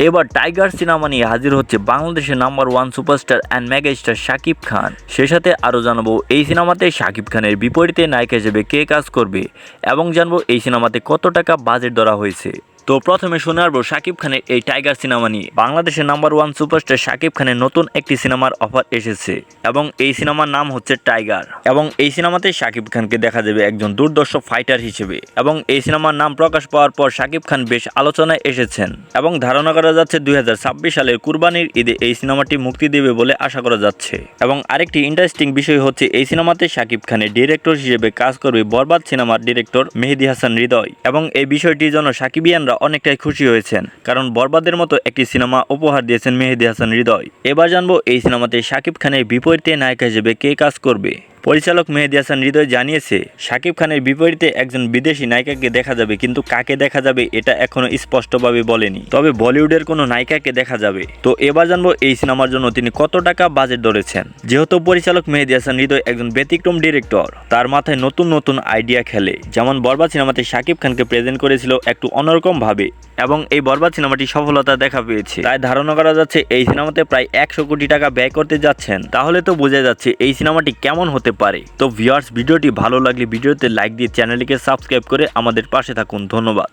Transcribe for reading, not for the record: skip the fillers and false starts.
এবার tiger cinema নিয়ে হাজির হচ্ছে বাংলাদেশের number one superstar and mega star Shakib Khan. সে সাথে আরও জানাবো এই সিনেমাতে শাকিব খানের বিপরীতে নায়িকা হিসেবে কে কাজ করবে এবং জানবো এই সিনেমাতে কত টাকা বাজেট ধরা হয়েছে। তো প্রথমে শুনে আসবো শাকিব খানের এই টাইগার সিনেমা নিয়ে। বাংলাদেশের নাম্বার ওয়ান সুপারস্টার শাকিব খানের নতুন একটি সিনেমার অফার এসেছে এবং এই সিনেমার নাম হচ্ছে টাইগার। এবং এই সিনেমাতে শাকিব খানকে দেখা যাবে একজন দুর্ধর্ষ ফাইটার হিসেবে। এবং এই সিনেমার নাম প্রকাশ পাওয়ার পর শাকিব খান বেশ আলোচনায় এসেছেন এবং ধারণা করা যাচ্ছে 2026 সালের কুরবানির ঈদে এই সিনেমাটি মুক্তি দেবে বলে আশা করা যাচ্ছে। এবং আরেকটি ইন্টারেস্টিং বিষয় হচ্ছে এই সিনেমাতে শাকিব খানের ডিরেক্টর হিসেবে কাজ করবে বরবাদ সিনেমার ডিরেক্টর মেহেদী হাসান হৃদয়। এবং এই বিষয়টির জন্য সাকিবিয়ানরা অনেকটাই খুশি হয়েছেন, কারণ বরবাদের মতো একটি সিনেমা উপহার দিয়েছেন মেহেদী হাসান হৃদয়। এবার জানবো এই সিনেমাতে শাকিব খানের বিপরীতে নায়িকা হিসেবে কে কাজ করবে। পরিচালক মেহেদী হাসান হৃদয় জানিয়েছে শাকিব খানের বিপরীতে একজন বিদেশি নায়িকাকে দেখা যাবে, কিন্তু কাকে দেখা যাবে এটা এখনো স্পষ্টভাবে বলেনি, তবে বলিউডের কোনো নায়িকাকে দেখা যাবে। তো এবার জানবো এই সিনেমার জন্য তিনি কত টাকা বাজেট ধরেছেন। যেহেতু পরিচালক মেহেদী হাসান হৃদয় একজন ব্যতিক্রম ডিরেক্টর, তার মাথায় নতুন নতুন আইডিয়া খেলে। যেমন বরবাদ সিনেমাতে শাকিব খানকে প্রেজেন্ট করেছিল একটু অন্যরকম ভাবে এবং এই বরবাদ সিনেমাটি সফলতা দেখা পেয়েছে। তাই ধারণা করা যাচ্ছে এই সিনেমাতে প্রায় 100 কোটি টাকা ব্যয় করতে যাচ্ছেন। তাহলে তো বোঝা যাচ্ছে এই সিনেমাটি কেমন হতে পারে। তো ভিউয়ার্স, ভিডিওটি ভালো লাগলে ভিডিওতে লাইক দিয়ে চ্যানেলটিকে সাবস্ক্রাইব করে আমাদের পাশে থাকুন। ধন্যবাদ।